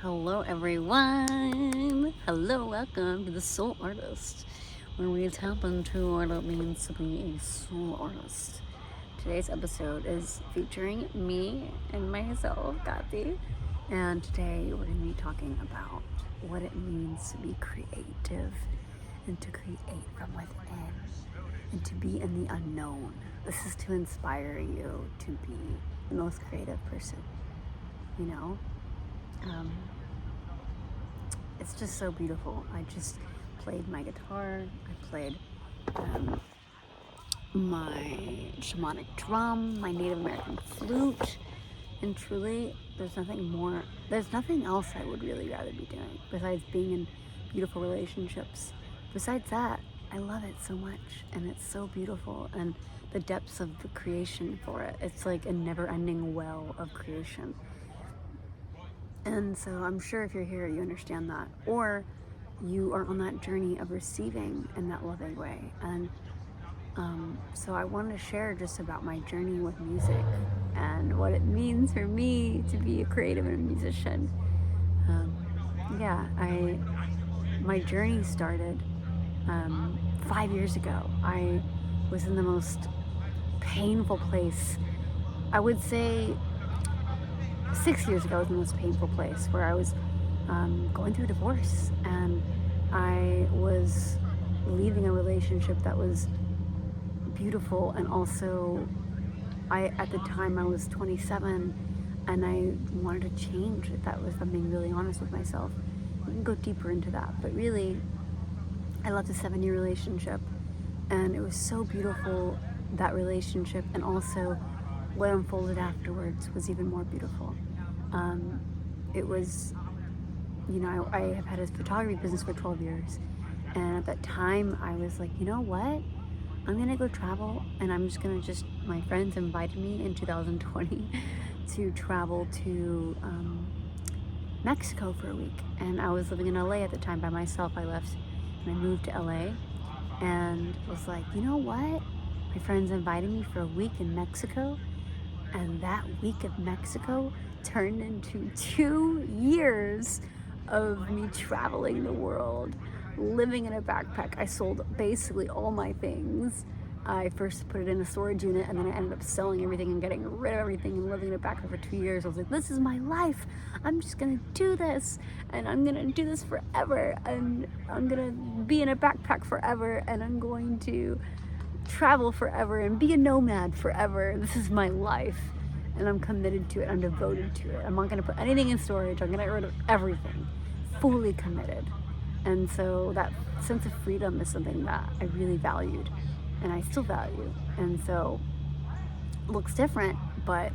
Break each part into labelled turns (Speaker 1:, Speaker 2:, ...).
Speaker 1: Hello, everyone. Hello, welcome to the Soul Artist, where we tap into what it means to be a soul artist. Today's episode is featuring me and myself, Kathy, and today we're going to be talking about what it means to be creative and to create from within and to be in the unknown. This is to inspire you to be the most creative person, you know? It's just so beautiful. I just played my guitar. I played my shamanic drum, my Native American flute, and truly, there's nothing else I would really rather be doing besides being in beautiful relationships. Besides that, I love it so much, and it's so beautiful, and the depths of the creation for it. It's like a never-ending well of creation. And so I'm sure if you're here, you understand that. Or you are on that journey of receiving in that loving way. And so I wanted to share just about my journey with music and what it means for me to be a creative and a musician. My journey started 5 years ago. I was in the most painful place. I would say 6 years ago was the most painful place, where I was going through a divorce, and I was leaving a relationship that was beautiful, and also at the time I was 27 and I wanted to change. If I'm being really honest with myself. We can go deeper into that, but really I left a 7-year relationship, and it was so beautiful, that relationship, and also what unfolded afterwards was even more beautiful. It was, I have had a photography business for 12 years, and at that time I was like, you know what? I'm gonna go travel, and my friends invited me in 2020 to travel to Mexico for a week, and I was living in LA at the time by myself. I left and I moved to LA, and was like, you know what? My friends invited me for a week in Mexico, and that week of Mexico turned into 2 years of me traveling the world, living in a backpack. I sold basically all my things. I first put it in a storage unit, and then I ended up selling everything and getting rid of everything and living in a backpack for 2 years. I was like, this is my life. I'm just gonna do this, and I'm gonna do this forever, and I'm gonna be in a backpack forever, and I'm going to travel forever and be a nomad forever. This is my life, and I'm committed to it. I'm devoted to it. I'm not going to put anything in storage. I'm going to get rid of everything. Fully committed. And so that sense of freedom is something that I really valued, and I still value. And so it looks different, but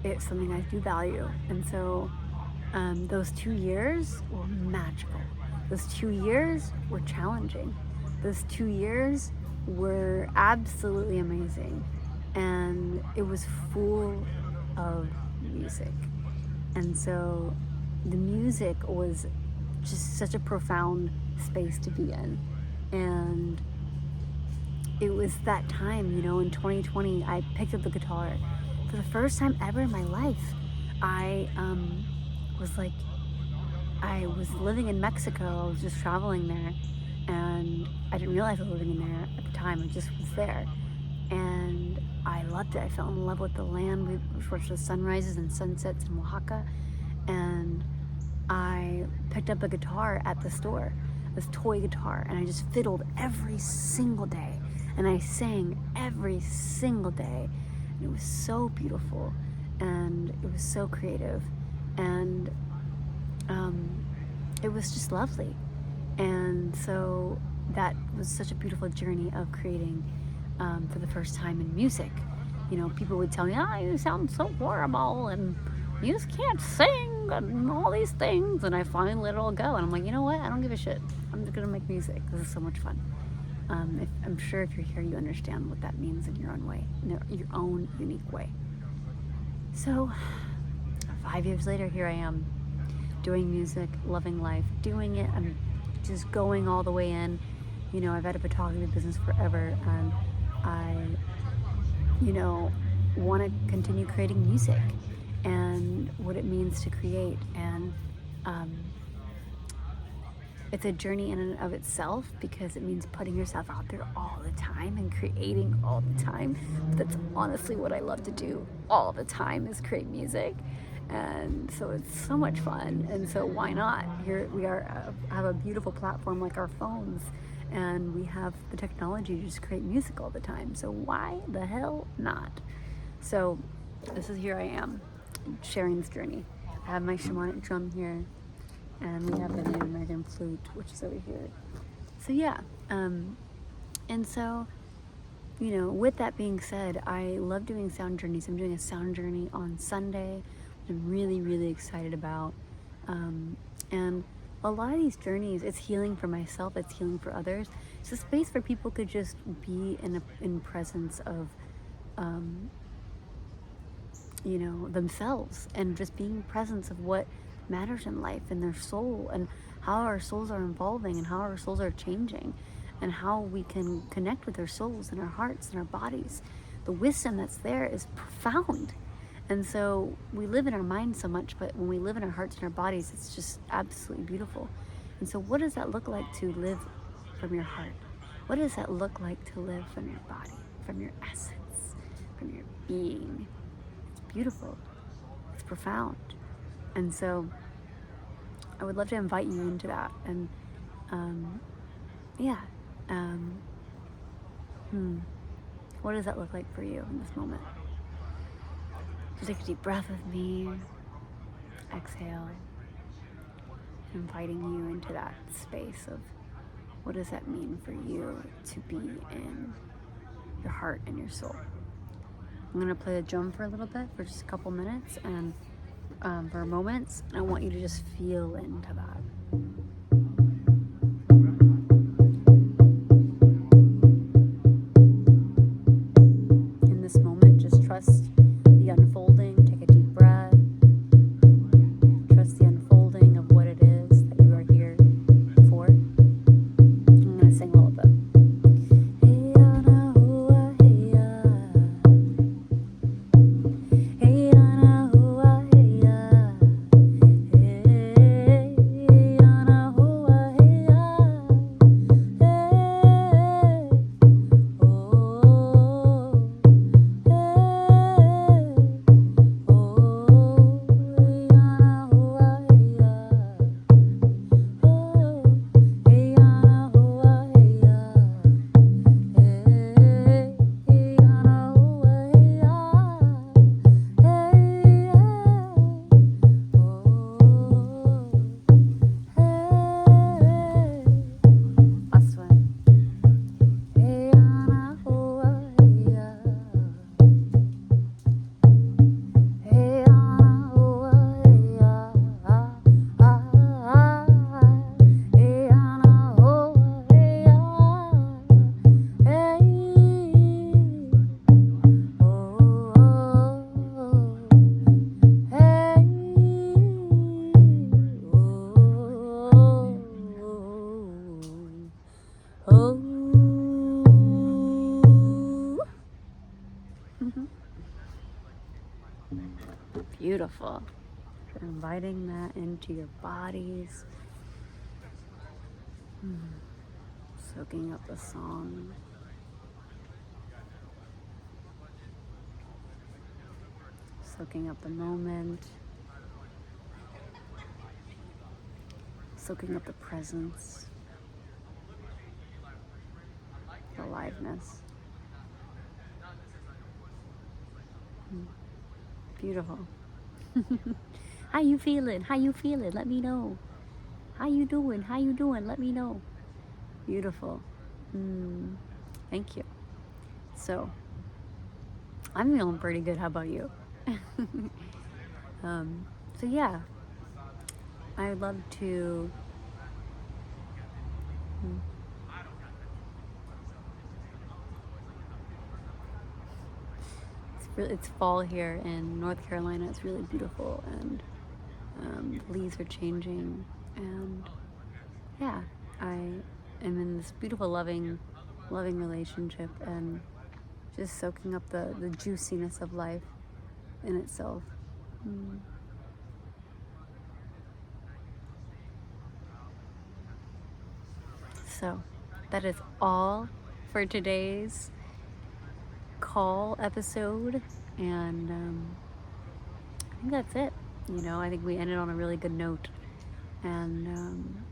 Speaker 1: it's something I do value. And so those 2 years were magical. Those 2 years were challenging. Those 2 years were absolutely amazing, and it was full of music. And so the music was just such a profound space to be in, and it was that time, in 2020, I picked up the guitar for the first time ever in my life. I was living in Mexico. I was just traveling there, and I didn't realize I was living in there at the time. I just was there, and I loved it. I fell in love with the land. We watched the sunrises and sunsets in Oaxaca, and I picked up a guitar at the store, this toy guitar, and I just fiddled every single day, and I sang every single day, and it was so beautiful, and it was so creative, and it was just lovely. And so that was such a beautiful journey of creating for the first time in music. People would tell me, you sound so horrible, and you just can't sing, and all these things. And I finally let it all go, and I'm like, you know what? I don't give a shit. I'm just gonna make music. This is so much fun. I'm sure if you're here, you understand what that means in your own way, in your own unique way. So 5 years later, here I am, doing music, loving life, doing it. I'm just going all the way in. I've had a photography business forever, and I, want to continue creating music and what it means to create. And um, it's a journey in and of itself, because it means putting yourself out there all the time and creating all the time. But that's honestly what I love to do all the time, is create music. And so it's so much fun. And so why not? Here we are, have a beautiful platform like our phones, and we have the technology to just create music all the time. So why the hell not? So here I am, sharing this journey. I have my shamanic drum here, and we have the Native American flute, which is over here. So yeah, and so, with that being said, I love doing sound journeys. I'm doing a sound journey on Sunday, which I'm really, really excited about. And a lot of these journeys, it's healing for myself, it's healing for others. It's a space where people could just be in presence of, themselves, and just being presence of what matters in life and their soul, and how our souls are evolving, and how our souls are changing, and how we can connect with our souls and our hearts and our bodies. The wisdom that's there is profound. And so we live in our minds so much, but when we live in our hearts and our bodies, it's just absolutely beautiful. And so what does that look like to live from your heart? What does that look like to live from your body, from your essence, from your being? It's beautiful. It's profound. And so I would love to invite you into that. And what does that look like for you in this moment? Just take a deep breath with me. Exhale. Inviting you into that space of what does that mean for you to be in your heart and your soul. I'm going to play the drum for a little bit, for just a couple minutes, and for moments. I want you to just feel into that. In this moment, just trust the unfolding. Take a deep breath. Trust the unfolding of what it is that you are here for. I'm going to sing a little bit. Beautiful. You're inviting that into your bodies. Soaking up the song. Soaking up the moment. Soaking up the presence. The aliveness. Beautiful. How you feeling? How you feeling? Let me know. How you doing? How you doing? Let me know. Beautiful. Thank you. So, I'm feeling pretty good. How about you? So yeah, I would love to it's fall here in North Carolina. It's really beautiful, and the leaves are changing, and yeah, I am in this beautiful loving relationship, and just soaking up the juiciness of life in itself. So that is all for today's call episode, and I think that's it. I think we ended on a really good note, and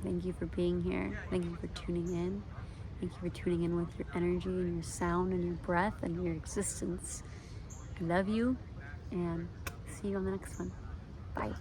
Speaker 1: thank you for being here. Thank you for tuning in. Thank you for tuning in with your energy and your sound and your breath and your existence. I love you, and see you on the next one. Bye.